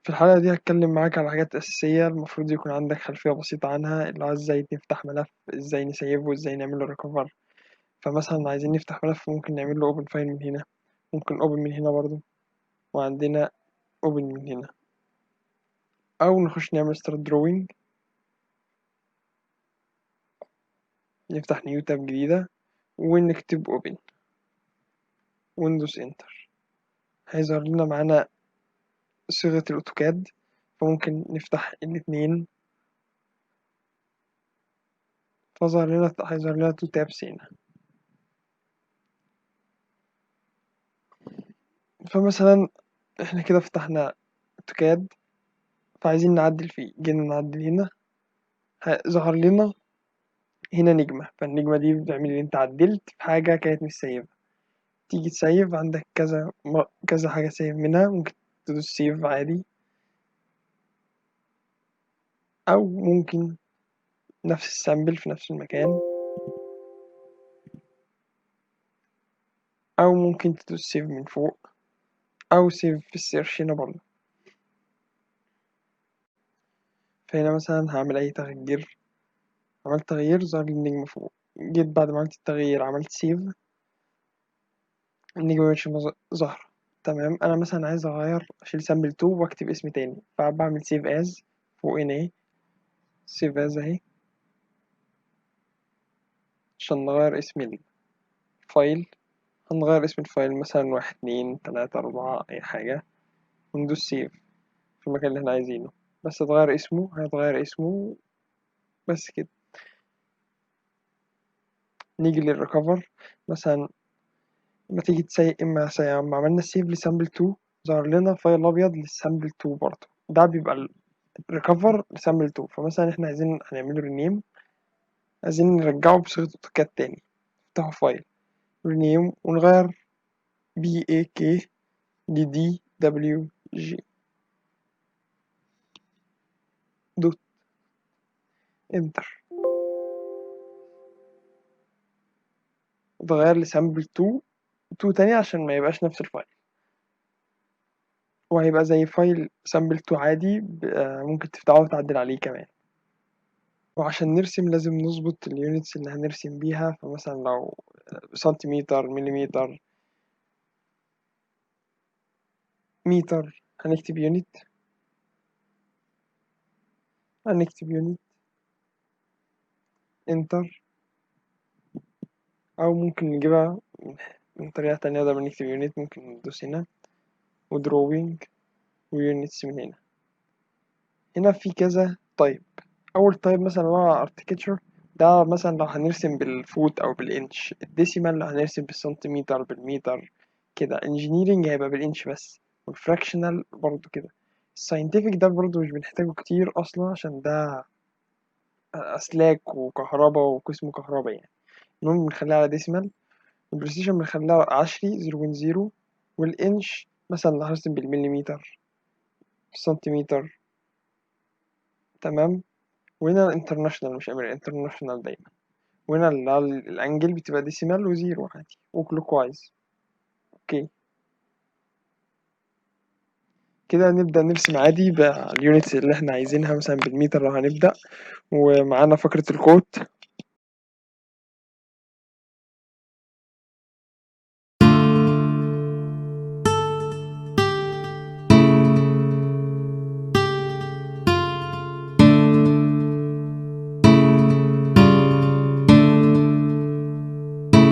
في الحلقة دي هتكلم معاك على حاجات أساسية المفروض يكون عندك خلفية بسيطة عنها، اللي هو ازاي نفتح ملف، ازاي نسيبه، ازاي نعمله ريكفر. فمثلا عايزين نفتح ملف ممكن نعمل له اوبن فايل من هنا، ممكن اوبن من هنا برضو، وعندنا اوبن من هنا، او نخش نعمل ستارت دروينج، نفتح نيو تاب جديدة ونكتب اوبن ويندوز انتر. هيظهر لنا معانا صيغة الاوتوكاد، فممكن نفتح الاتنين، هيظهر لنا تو تابس هنا. فمثلا احنا كده فتحنا اوتوكاد، فعايزين نعدل فيه، جينا نعدل هنا، ظهر لنا هنا نجمة، فالنجمة دي بتعمل ان انت عدلت في حاجة كانت مش سايبة. تيجي تسيف، عندك كذا حاجة سيف منها، ممكن تدوس سيف عادي، أو ممكن نفس السامبل في نفس المكان، أو ممكن تدوس سيف من فوق، أو سيف في السيرش هنا برضه. فهنا مثلا هعمل أي تغيير، عملت تغيير ظهر لي النجمة فوق. جيت بعد ما عملت التغيير عملت سيف، النجمة مش ظهر. تمام، أنا مثلا عايز أغير، أشيل سامبل 2 وأكتب اسم تاني، فبعمل سيف از فوق هنا اهي، سيف از اهي، عشان نغير اسم الفايل. هنغير اسم الفايل مثلا 1 2 3 4 أي حاجة، وندوس سيف في المكان اللي احنا عايزينه. بس اتغير اسمه، هيتغير اسمه بس كده. نيجي للريكفر، مثلا لما تيجي اما عملنا سيف لسامبل 2 ظهر لنا فايل أبيض للسامبل 2 برضه، ده بيبقى الريكفر لسامبل 2. فمثلا احنا عايزين هنعمله رينيم، عايزين نرجعه بصيغة اوتوكاد تاني، نفتحه فايل رينيم ونغير BAK DWG دوت انتر، اتغير لسامبل 2 تاني عشان ما يبقاش نفس الفايل، وهيبقى زي فايل سامبل 2 عادي، ممكن تفتحه وتعدل عليه كمان. وعشان نرسم لازم نظبط اليونتس اللي هنرسم بيها، فمثلا لو سنتيمتر، مليمتر، متر، هنكتب يونت انتر، او ممكن نجيبها من طريقة تانية. بدل ما نكتب يونت ممكن ندوس هنا ودروينج ويونتس من هنا. هنا في كذا طيب. اول طيب مثلا هو ارتكتشر، ده مثلا لو هنرسم بالفوت او بالانش. الديسيمال لو هنرسم بالسنتيمتر بالمتر كده. انجينيرنج هيبقى بالانش بس، والفراكشنال برضو كده. الساينتفك ده برضو مش بنحتاجه كتير اصلا، عشان ده اسلاك وكهرباء وقسم كهرباء يعني. المهم بنخليها على ديسيمال، البريسيشن بنخليها 10 0.0، والانش مثلا لو هرسم بالمليمتر، السنتيمتر. تمام. وهنا الانترناشونال مش انترناشونال دايما. وهنا الانجل بتبقى ديسيمال وزيرو عادي وكلوك وايز. اوكي، كده نبدأ نرسم عادي باليونتس اللي احنا عايزينها، مثلا بالمتر لو هنبدأ. ومعانا فقرة الكوت،